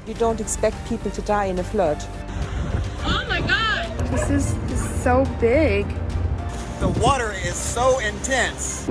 You don't expect people to die in a flood. Oh my God! This is so big. The water is so intense.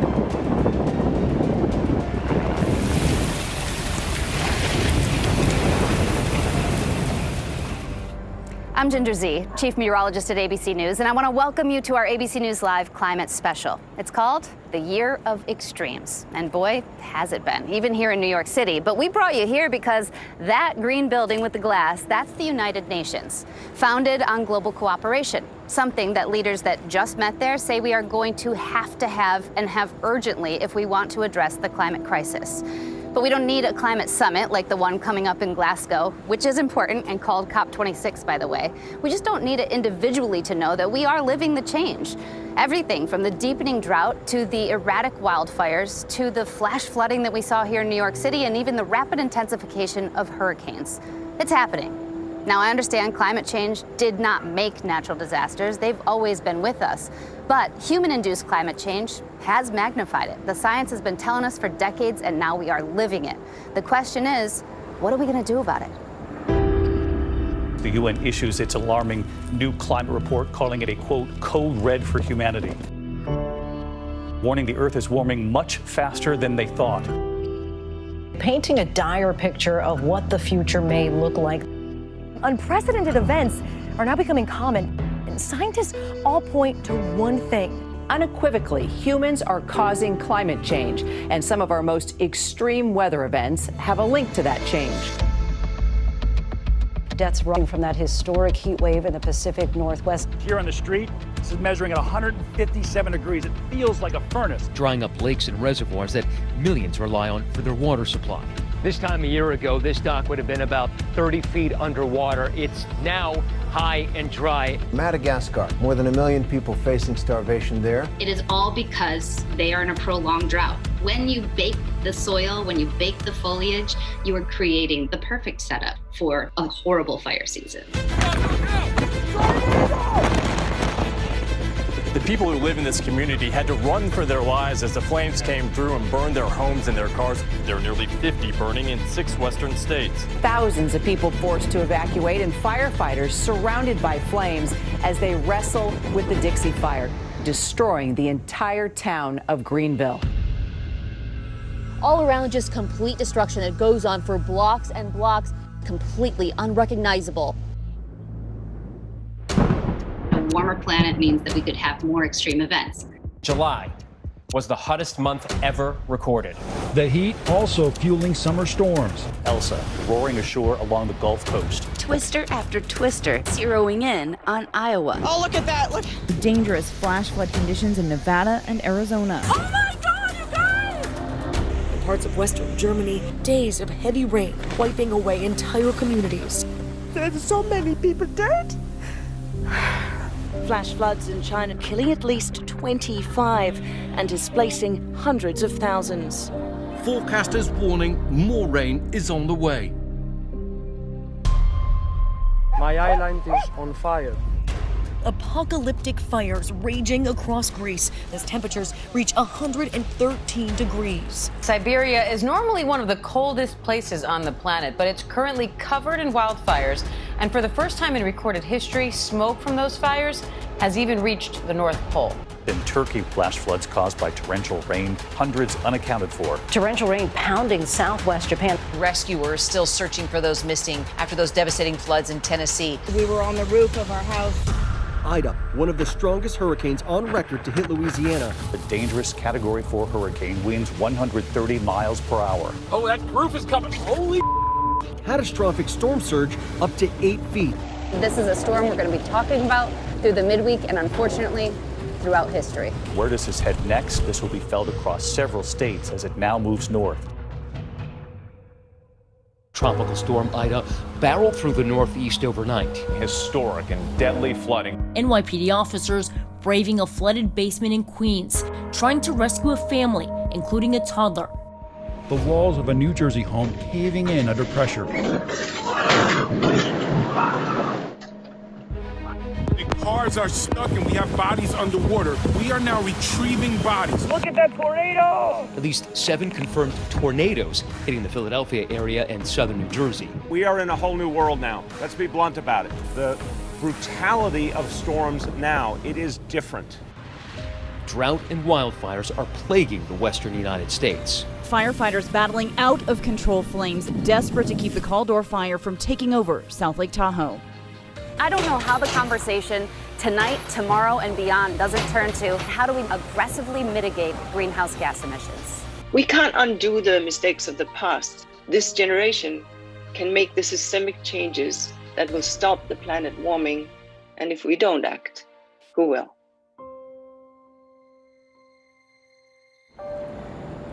I'm Ginger Z, Chief Meteorologist at ABC News, and I want to welcome you to our ABC News Live Climate Special. It's called The Year of Extremes, and boy, has it been, even here in New York City. But we brought you here because that green building with the glass, that's the United Nations, founded on global cooperation, something that leaders that just met there say we are going to have and have urgently if we want to address the climate crisis. But we don't need a climate summit like the one coming up in Glasgow, which is important and called COP26, by the way. We just don't need it individually to know that we are living the change. Everything from the deepening drought to the erratic wildfires to the flash flooding that we saw here in New York City and even the rapid intensification of hurricanes. It's happening. Now, I understand climate change did not make natural disasters. They've always been with us. But human-induced climate change has magnified it. The science has been telling us for decades, and now we are living it. The question is, what are we going to do about it? The UN issues its alarming new climate report, calling it a, quote, code red for humanity, warning the Earth is warming much faster than they thought. Painting a dire picture of what the future may look like. Unprecedented events are now becoming common, and scientists all point to one thing. Unequivocally, humans are causing climate change, and some of our most extreme weather events have a link to that change. Deaths running from that historic heat wave in the Pacific Northwest. Here on the street, this is measuring at 157 degrees. It feels like a furnace. Drying up lakes and reservoirs that millions rely on for their water supply. This time a year ago, this dock would have been about 30 feet underwater. It's now high and dry. Madagascar, more than 1 million people facing starvation there. It is all because they are in a prolonged drought. When you bake the soil, when you bake the foliage, you are creating the perfect setup for a horrible fire season. The people who live in this community had to run for their lives as the flames came through and burned their homes and their cars. There are nearly 50 burning in 6 western states. Thousands of people forced to evacuate and firefighters surrounded by flames as they wrestle with the Dixie Fire, destroying the entire town of Greenville. All around, just complete destruction that goes on for blocks and blocks, completely unrecognizable. A warmer planet means that we could have more extreme events. July was the hottest month ever recorded. The heat also fueling summer storms. Elsa roaring ashore along the Gulf Coast. Twister after twister zeroing in on Iowa. Oh, look at that. Look. Dangerous flash flood conditions in Nevada and Arizona. Oh my God, you guys! In parts of western Germany, days of heavy rain wiping away entire communities. There's so many people dead. Flash floods in China killing at least 25 and displacing hundreds of thousands. Forecasters warning more rain is on the way. My island is on fire. Apocalyptic fires raging across Greece as temperatures reach 113 degrees. Siberia is normally one of the coldest places on the planet, but it's currently covered in wildfires. And for the first time in recorded history, smoke from those fires has even reached the North Pole. In Turkey, flash floods caused by torrential rain, hundreds unaccounted for. Torrential rain pounding southwest Japan. Rescuers still searching for those missing after those devastating floods in Tennessee. We were on the roof of our house. Ida, one of the strongest hurricanes on record to hit Louisiana. A dangerous Category 4 hurricane, winds 130 miles per hour. Oh, that roof is coming. Holy Catastrophic storm surge up to 8 feet. This is a storm we're going to be talking about through the midweek and unfortunately throughout history. Where does this head next? This will be felt across several states as it now moves north. Tropical storm Ida barreled through the northeast overnight. Historic and deadly flooding. NYPD officers braving a flooded basement in Queens, trying to rescue a family, including a toddler. The walls of a New Jersey home caving in under pressure. Cars are stuck and we have bodies underwater. We are now retrieving bodies. Look at that tornado! At least 7 confirmed tornadoes hitting the Philadelphia area and southern New Jersey. We are in a whole new world now. Let's be blunt about it. The brutality of storms now, it is different. Drought and wildfires are plaguing the western United States. Firefighters battling out of control flames, desperate to keep the Caldor fire from taking over South Lake Tahoe. I don't know how the conversation tonight, tomorrow, and beyond doesn't turn to how do we aggressively mitigate greenhouse gas emissions. We can't undo the mistakes of the past. This generation can make the systemic changes that will stop the planet warming. And if we don't act, who will?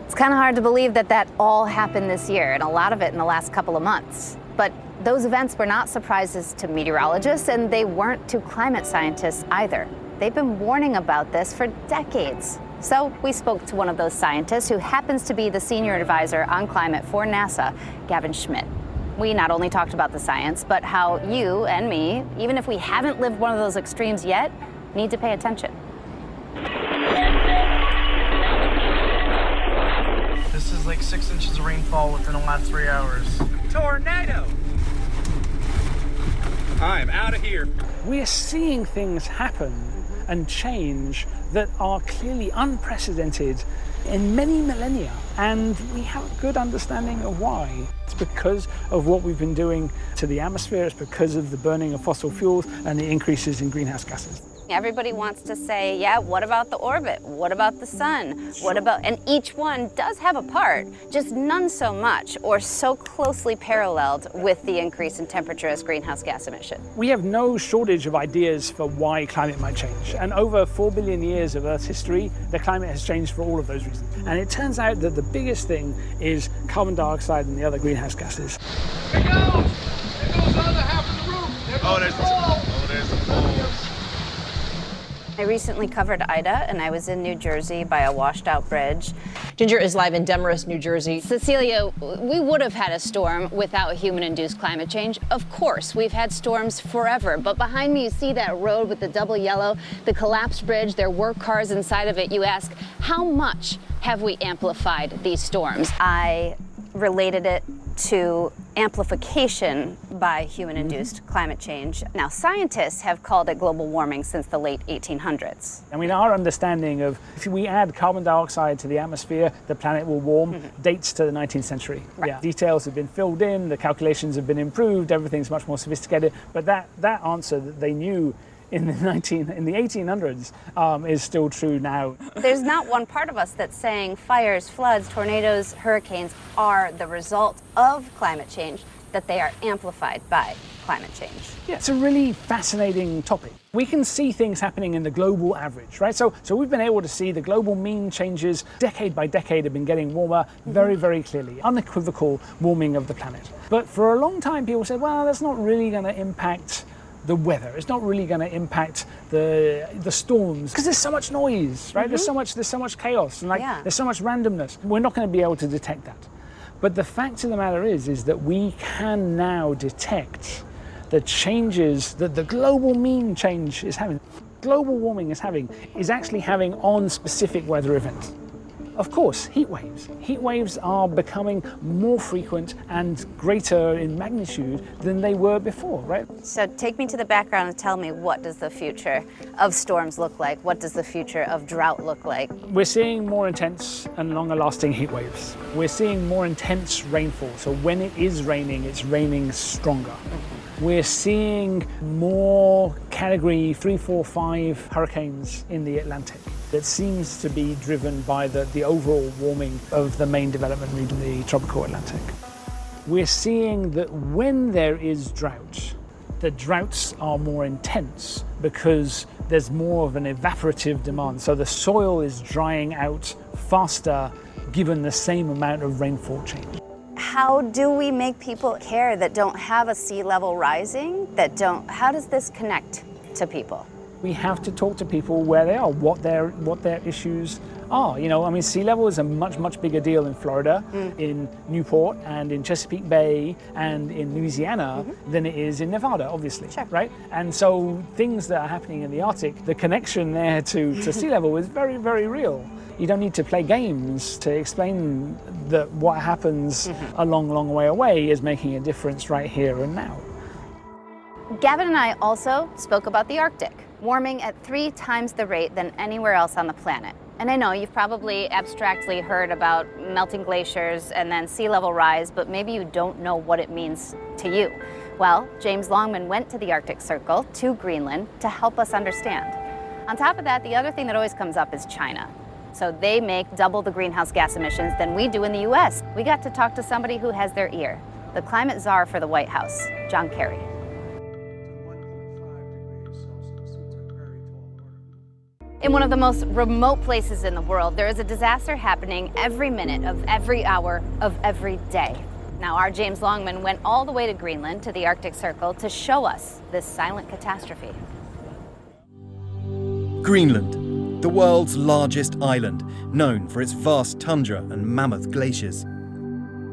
It's kind of hard to believe that that all happened this year, and a lot of it in the last couple of months. But those events were not surprises to meteorologists, and they weren't to climate scientists either. They've been warning about this for decades. So we spoke to one of those scientists who happens to be the senior advisor on climate for NASA, Gavin Schmidt. We not only talked about the science, but how you and me, even if we haven't lived one of those extremes yet, need to pay attention. This is like 6 inches of rainfall within the last 3 hours. Tornado! I'm out of here. We're seeing things happen and change that are clearly unprecedented in many millennia, and we have a good understanding of why. It's because of what we've been doing to the atmosphere, it's because of the burning of fossil fuels and the increases in greenhouse gases. Everybody wants to say, yeah, what about the orbit? What about the sun? What about, and each one does have a part, just none so much or so closely paralleled with the increase in temperature as greenhouse gas emission. We have no shortage of ideas for why climate might change. And over 4 billion years of Earth's history, the climate has changed for all of those reasons. And it turns out that the biggest thing is carbon dioxide and the other greenhouse gases. There goes! There goes the other half of the roof! There goes the wall! Oh, there's the poles. I recently covered Ida, and I was in New Jersey by a washed-out bridge. Ginger is live in Demarest, New Jersey. Cecilia, we would have had a storm without human-induced climate change. Of course, we've had storms forever, but behind me you see that road with the double yellow, the collapsed bridge, there were cars inside of it. You ask, how much have we amplified these storms? I related it to amplification by human-induced climate change. Now, scientists have called it global warming since the late 1800s. I mean, our understanding of if we add carbon dioxide to the atmosphere, the planet will warm, dates to the 19th century. Right. Yeah, details have been filled in, the calculations have been improved, everything's much more sophisticated, but that answer that they knew in the 1800s is still true now. There's not one part of us that's saying fires, floods, tornadoes, hurricanes are the result of climate change, that they are amplified by climate change. Yeah, it's a really fascinating topic. We can see things happening in the global average, right? So we've been able to see the global mean changes decade by decade have been getting warmer very, very clearly. Unequivocal warming of the planet. But for a long time people said, well, that's not really going to impact the weather. It's not really going to impact the storms because there's so much noise, right? There's so much chaos and there's so much randomness. We're not going to be able to detect that. But the fact of the matter is that we can now detect the changes that the global mean change is having. Global warming is actually having on specific weather events. Of course, heat waves. Heat waves are becoming more frequent and greater in magnitude than they were before, right? So take me to the background and tell me, what does the future of storms look like? What does the future of drought look like? We're seeing more intense and longer lasting heat waves. We're seeing more intense rainfall. So when it is raining, it's raining stronger. We're seeing more category 3, 4, 5 hurricanes in the Atlantic. That seems to be driven by the overall warming of the main development region, the tropical Atlantic. We're seeing that when there is drought, the droughts are more intense because there's more of an evaporative demand. So the soil is drying out faster given the same amount of rainfall change. How do we make people care that don't have a sea level rising, how does this connect to people? We have to talk to people where they are, what their issues are. You know, I mean, sea level is a much, much bigger deal in Florida, in Newport, and in Chesapeake Bay, and in Louisiana than it is in Nevada, obviously, right? And so things that are happening in the Arctic, the connection there to sea level is very, very real. You don't need to play games to explain that what happens a long, long way away is making a difference right here and now. Gavin and I also spoke about the Arctic, warming at 3 times the rate than anywhere else on the planet. And I know you've probably abstractly heard about melting glaciers and then sea level rise, but maybe you don't know what it means to you. Well, James Longman went to the Arctic Circle, to Greenland, to help us understand. On top of that, the other thing that always comes up is China. So they make double the greenhouse gas emissions than we do in the US. We got to talk to somebody who has their ear, the climate czar for the White House, John Kerry. In one of the most remote places in the world, there is a disaster happening every minute of every hour of every day. Now, our James Longman went all the way to Greenland, to the Arctic Circle, to show us this silent catastrophe. Greenland, the world's largest island, known for its vast tundra and mammoth glaciers.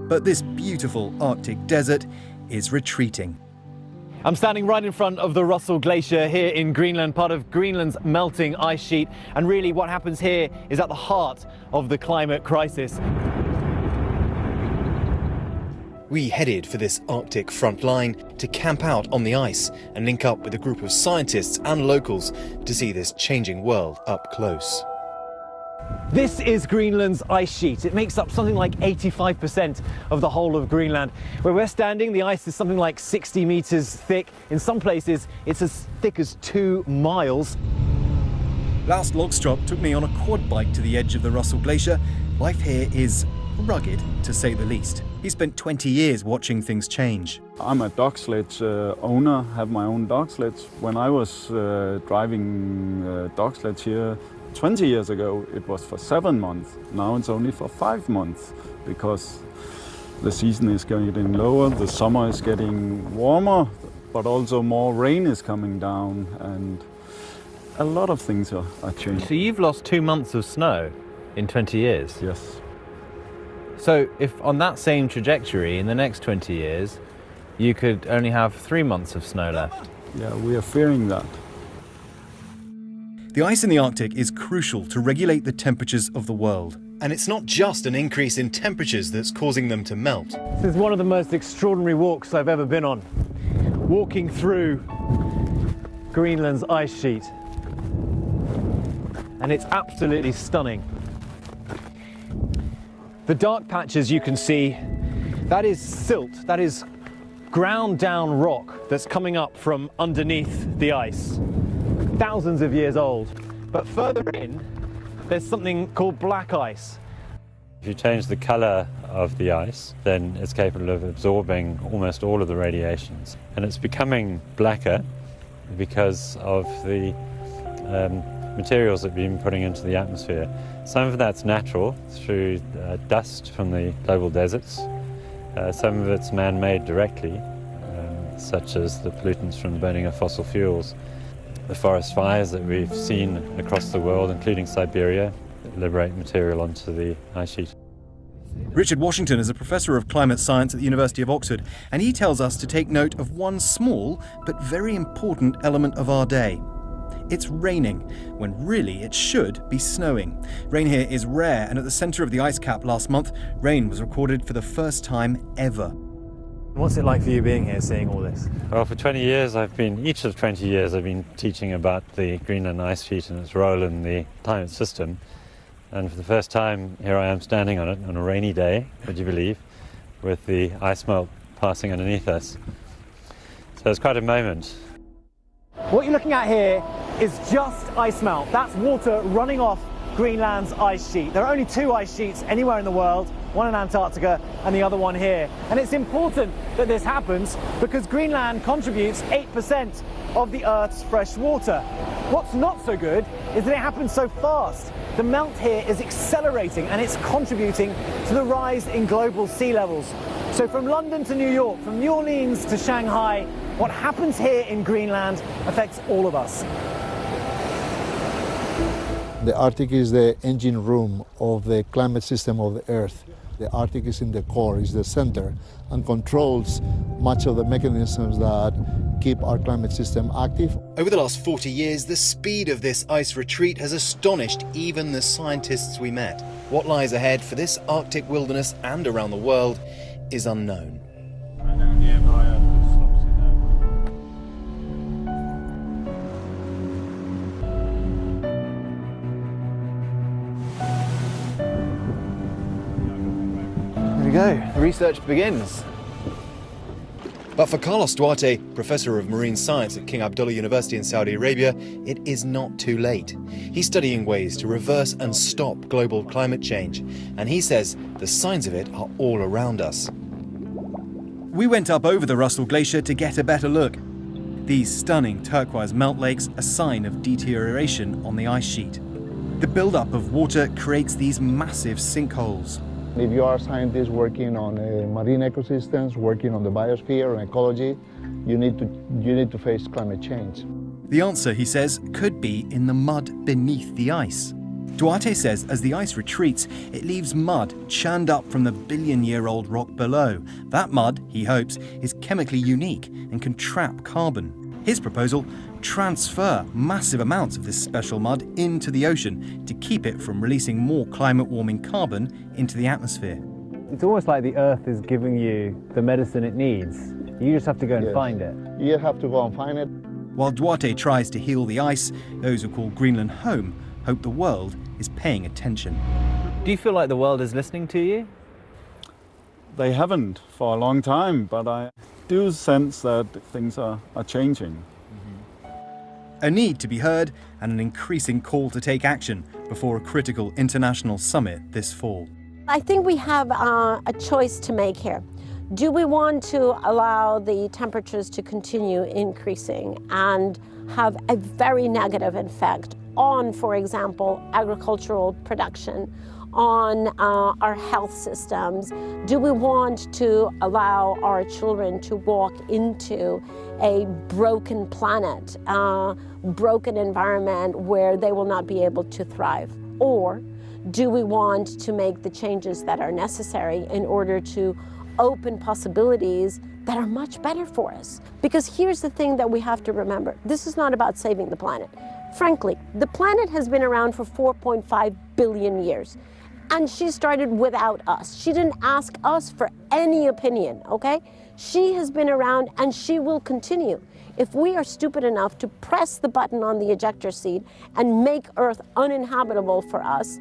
But this beautiful Arctic desert is retreating. I'm standing right in front of the Russell Glacier here in Greenland, part of Greenland's melting ice sheet. And really what happens here is at the heart of the climate crisis. We headed for this Arctic front line to camp out on the ice and link up with a group of scientists and locals to see this changing world up close. This is Greenland's ice sheet. It makes up something like 85% of the whole of Greenland. Where we're standing, the ice is something like 60 meters thick. In some places, it's as thick as 2 miles. Last Logstrop took me on a quad bike to the edge of the Russell Glacier. Life here is rugged, to say the least. He spent 20 years watching things change. I'm a dog sledge owner, have my own dog sledge. When I was driving dog sledge here 20 years ago, it was for 7 months. Now it's only for 5 months because the season is getting lower, the summer is getting warmer, but also more rain is coming down and a lot of things are changing. So you've lost 2 months of snow in 20 years? Yes. So if on that same trajectory in the next 20 years, you could only have 3 months of snow left? Yeah, we are fearing that. The ice in the Arctic is crucial to regulate the temperatures of the world. And it's not just an increase in temperatures that's causing them to melt. This is one of the most extraordinary walks I've ever been on. Walking through Greenland's ice sheet. And it's absolutely stunning. The dark patches you can see, that is silt, that is ground down rock that's coming up from underneath the ice. Thousands of years old. But further in, there's something called black ice. If you change the color of the ice, then it's capable of absorbing almost all of the radiations. And it's becoming blacker because of the materials that we've been putting into the atmosphere. Some of that's natural through dust from the global deserts. Some of it's man-made directly, such as the pollutants from the burning of fossil fuels. The forest fires that we've seen across the world, including Siberia, liberate material onto the ice sheet. Richard Washington is a professor of climate science at the University of Oxford, and he tells us to take note of one small but very important element of our day. It's raining, when really it should be snowing. Rain here is rare, and at the centre of the ice cap last month, rain was recorded for the first time ever. What's it like for you being here, seeing all this? Well, for 20 years, each of 20 years, I've been teaching about the Greenland ice sheet and its role in the climate system. And for the first time, here I am standing on it on a rainy day, would you believe, with the ice melt passing underneath us. So it's quite a moment. What you're looking at here is just ice melt. That's water running off Greenland's ice sheet. There are only 2 ice sheets anywhere in the world, one in Antarctica and the other one here. And it's important that this happens because Greenland contributes 8% of the Earth's fresh water. What's not so good is that it happens so fast. The melt here is accelerating and it's contributing to the rise in global sea levels. So from London to New York, from New Orleans to Shanghai, what happens here in Greenland affects all of us. The Arctic is the engine room of the climate system of the Earth. The Arctic is in the core, is the center, and controls much of the mechanisms that keep our climate system active. Over the last 40 years, the speed of this ice retreat has astonished even the scientists we met. What lies ahead for this Arctic wilderness and around the world is unknown. There we go, the research begins. But for Carlos Duarte, Professor of Marine Science at King Abdullah University in Saudi Arabia, it is not too late. He's studying ways to reverse and stop global climate change, and he says the signs of it are all around us. We went up over the Russell Glacier to get a better look. These stunning turquoise melt lakes, a sign of deterioration on the ice sheet. The buildup of water creates these massive sinkholes. If you are a scientist working on marine ecosystems, working on the biosphere and ecology, you need to face climate change. The answer, he says, could be in the mud beneath the ice. Duarte says as the ice retreats, it leaves mud churned up from the billion-year-old rock below. That mud, he hopes, is chemically unique and can trap carbon. His proposal: transfer massive amounts of this special mud into the ocean to keep it from releasing more climate-warming carbon into the atmosphere. It's almost like the Earth is giving you the medicine it needs. You just have to go and find it. You have to go and find it. While Duarte tries to heal the ice, those who call Greenland home hope the world is paying attention. Do you feel like the world is listening to you? They haven't for a long time, but I do sense that things are changing. A need to be heard and an increasing call to take action before a critical international summit this fall. I think we have a choice to make here. Do we want to allow the temperatures to continue increasing and have a very negative effect on, for example, agricultural production, on our health systems? Do we want to allow our children to walk into a broken planet, broken environment where they will not be able to thrive? Or do we want to make the changes that are necessary in order to open possibilities that are much better for us? Because here's the thing that we have to remember. This is not about saving the planet. Frankly, the planet has been around for 4.5 billion years. And she started without us. She didn't ask us for any opinion, okay? She has been around and she will continue. If we are stupid enough to press the button on the ejector seat and make Earth uninhabitable for us,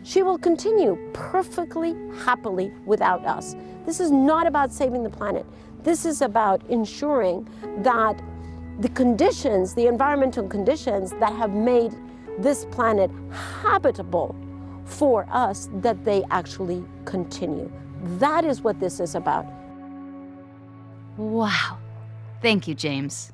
she will continue perfectly happily without us. This is not about saving the planet. This is about ensuring that the conditions, the environmental conditions that have made this planet habitable for us, that they actually continue. That is what this is about. Wow. Thank you, James.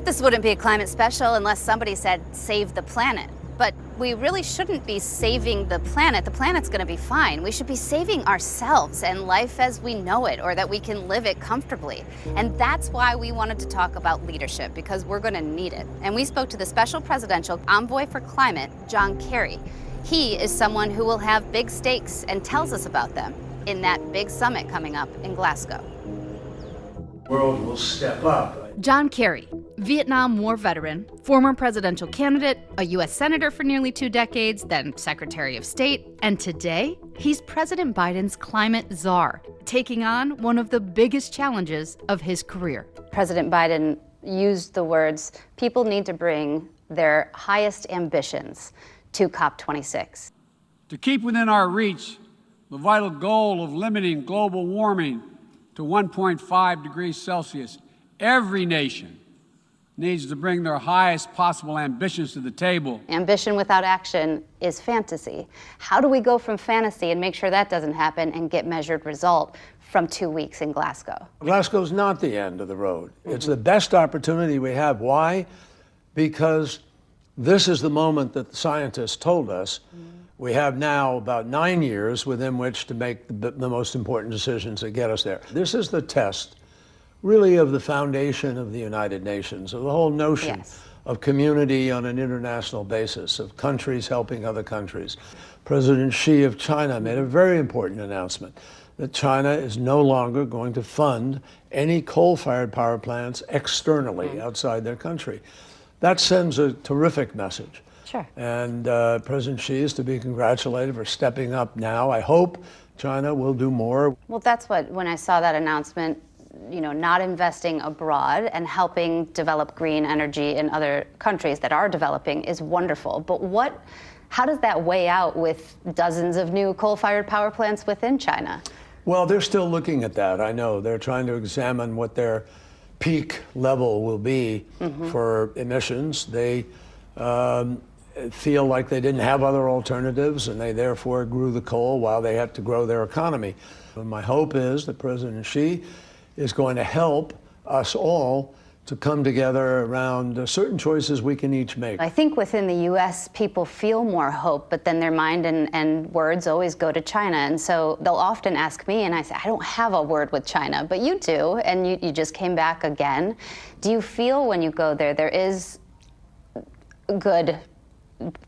This wouldn't be a climate special unless somebody said, save the planet. But we really shouldn't be saving the planet. The planet's gonna be fine. We should be saving ourselves and life as we know it, or that we can live it comfortably. And that's why we wanted to talk about leadership, because we're gonna need it. And we spoke to the Special Presidential Envoy for Climate, John Kerry. He is someone who will have big stakes and tells us about them in that big summit coming up in Glasgow. The world will step up. John Kerry, Vietnam War veteran, former presidential candidate, a U.S. senator for nearly 2 decades, then Secretary of State, and today, he's President Biden's climate czar, taking on one of the biggest challenges of his career. President Biden used the words, people need to bring their highest ambitions to COP26. To keep within our reach the vital goal of limiting global warming to 1.5 degrees Celsius, every nation needs to bring their highest possible ambitions to the table. Ambition without action is fantasy. How do we go from fantasy and make sure that doesn't happen and get measured result from 2 weeks in Glasgow? Glasgow's not the end of the road. It's the best opportunity we have. Why? Because this is the moment that the scientists told us we have now about 9 years within which to make the most important decisions that get us there. This is the test, really, of the foundation of the United Nations, of the whole notion of community on an international basis, of countries helping other countries. President Xi of China made a very important announcement that China is no longer going to fund any coal-fired power plants externally outside their country. That sends a terrific message. Sure. And President Xi is to be congratulated for stepping up now. I hope China will do more. Well, that's what, when I saw that announcement, you know, not investing abroad and helping develop green energy in other countries that are developing is wonderful. But how does that weigh out with dozens of new coal-fired power plants within China? Well, they're still looking at that. I know they're trying to examine what their peak level will be for emissions. They feel like they didn't have other alternatives, and they therefore grew the coal while they had to grow their economy. And my hope is that President Xi is going to help us all to come together around certain choices we can each make. I think within the U.S., people feel more hope, but then their mind and words always go to China. And so they'll often ask me, and I say, I don't have a word with China, but you do, and you just came back again. Do you feel when you go there, there is good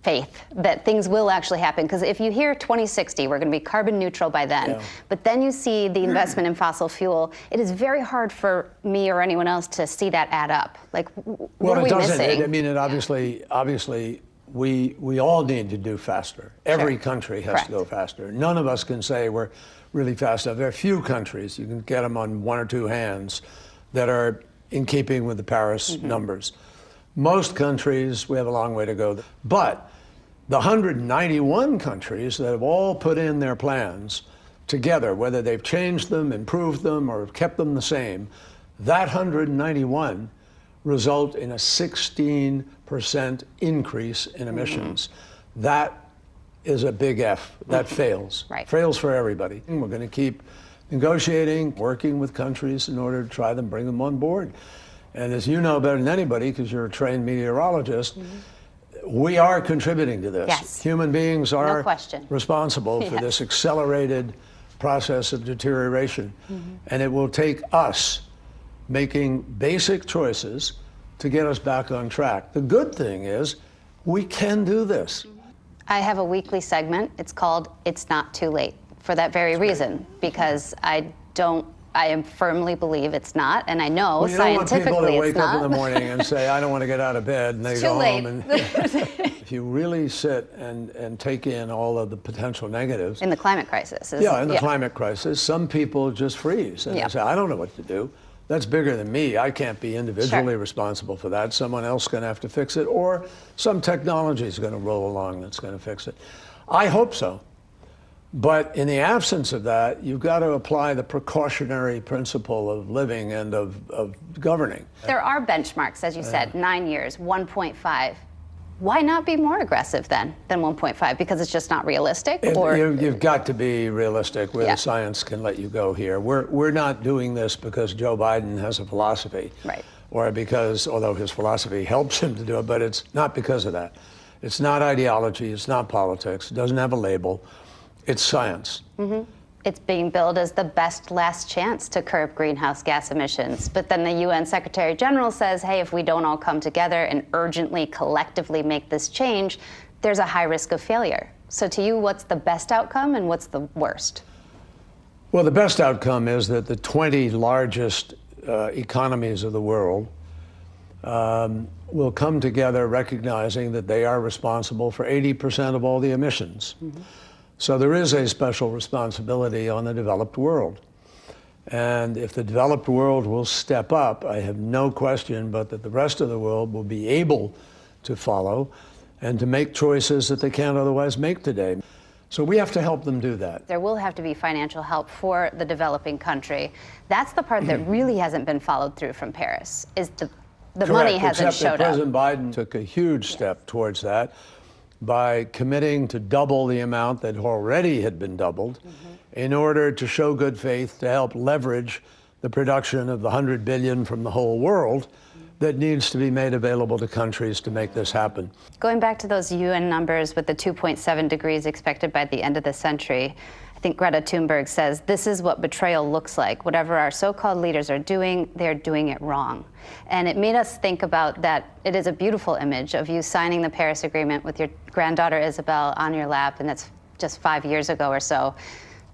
faith that things will actually happen? Because if you hear 2060, we're going to be carbon neutral by then, but then you see the investment in fossil fuel, it is very hard for me or anyone else to see that add up. Like, what are we missing? I mean, it obviously, we all need to do faster. Every country has to go faster. None of us can say we're really fast enough. There are few countries, you can get them on one or two hands, that are in keeping with the Paris numbers. Most countries, we have a long way to go. But the 191 countries that have all put in their plans together, whether they've changed them, improved them, or kept them the same, that 191 result in a 16% increase in emissions. That is a big F. That fails. Fails for everybody. And we're going to keep negotiating, working with countries in order to try to bring them on board. And as you know better than anybody, because you're a trained meteorologist, we are contributing to this. Yes. Human beings are responsible for this accelerated process of deterioration. And it will take us making basic choices to get us back on track. The good thing is we can do this. I have a weekly segment. It's called It's Not Too Late, for that very reason, because I firmly believe it's not, and I know scientifically it's not. You don't want people to wake up in the morning and say, I don't want to get out of bed, and they go home. And if you really sit and take in all of the potential negatives. In the climate crisis. In the climate crisis, some people just freeze and they say, I don't know what to do. That's bigger than me. I can't be individually responsible for that. Someone else is going to have to fix it, or some technology is going to roll along that's going to fix it. I hope so. But in the absence of that, you've got to apply the precautionary principle of living and of governing. There are benchmarks, as you said, 9 years, 1.5. Why not be more aggressive then than 1.5? Because it's just not realistic? You've got to be realistic where the science can let you go here. We're not doing this because Joe Biden has a philosophy. Or because, although his philosophy helps him to do it, but it's not because of that. It's not ideology, it's not politics, it doesn't have a label. It's science. It's being billed as the best last chance to curb greenhouse gas emissions. But then the UN Secretary General says, hey, if we don't all come together and urgently, collectively make this change, there's a high risk of failure. So to you, what's the best outcome and what's the worst? Well, the best outcome is that the 20 largest economies of the world will come together recognizing that they are responsible for 80% of all the emissions. So there is a special responsibility on the developed world. And if the developed world will step up, I have no question but that the rest of the world will be able to follow and to make choices that they can't otherwise make today. So we have to help them do that. There will have to be financial help for the developing country. That's the part that really hasn't been followed through from Paris, is the money hasn't showed up. President Biden took a huge step towards that by committing to double the amount that already had been doubled in order to show good faith to help leverage the production of the 100 billion from the whole world that needs to be made available to countries to make this happen. Going back to those UN numbers with the 2.7 degrees expected by the end of the century, I think Greta Thunberg says, this is what betrayal looks like. Whatever our so-called leaders are doing, they're doing it wrong. And it made us think about that. It is a beautiful image of you signing the Paris Agreement with your granddaughter Isabel on your lap, and that's just 5 years ago or so.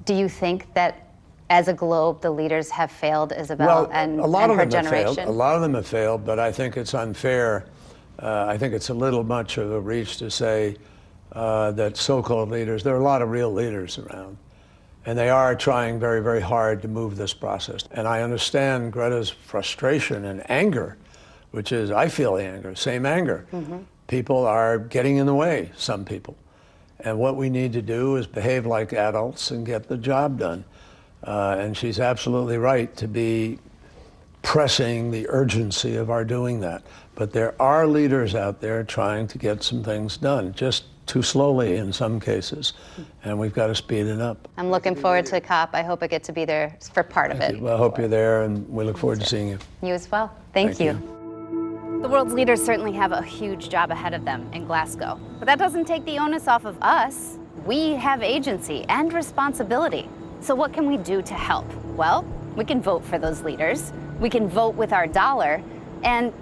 Do you think that as a globe, the leaders have failed Isabel and her generation? A lot of them have failed, but I think it's unfair. I think it's a little much of a reach to say that so-called leaders, there are a lot of real leaders around. And they are trying very, very hard to move this process. And I understand Greta's frustration and anger, which is, I feel the anger, same anger. People are getting in the way, some people. And what we need to do is behave like adults and get the job done. And she's absolutely right to be pressing the urgency of our doing that. But there are leaders out there trying to get some things done, just too slowly in some cases, and we've got to speed it up. I'm looking forward to COP. I hope I get to be there for part of it. Well, I hope you're there, and we look forward to seeing you. You as well. Thank you. The world's leaders certainly have a huge job ahead of them in Glasgow, but that doesn't take the onus off of us. We have agency and responsibility. So what can we do to help? Well, we can vote for those leaders. We can vote with our dollar and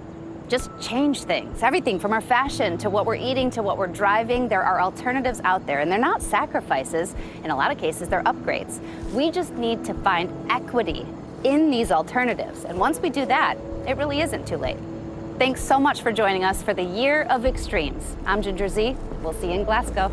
just change things. Everything from our fashion to what we're eating to what we're driving. There are alternatives out there, and they're not sacrifices. In a lot of cases, they're upgrades. We just need to find equity in these alternatives. And once we do that, it really isn't too late. Thanks so much for joining us for the Year of Extremes. I'm Ginger Z. We'll see you in Glasgow.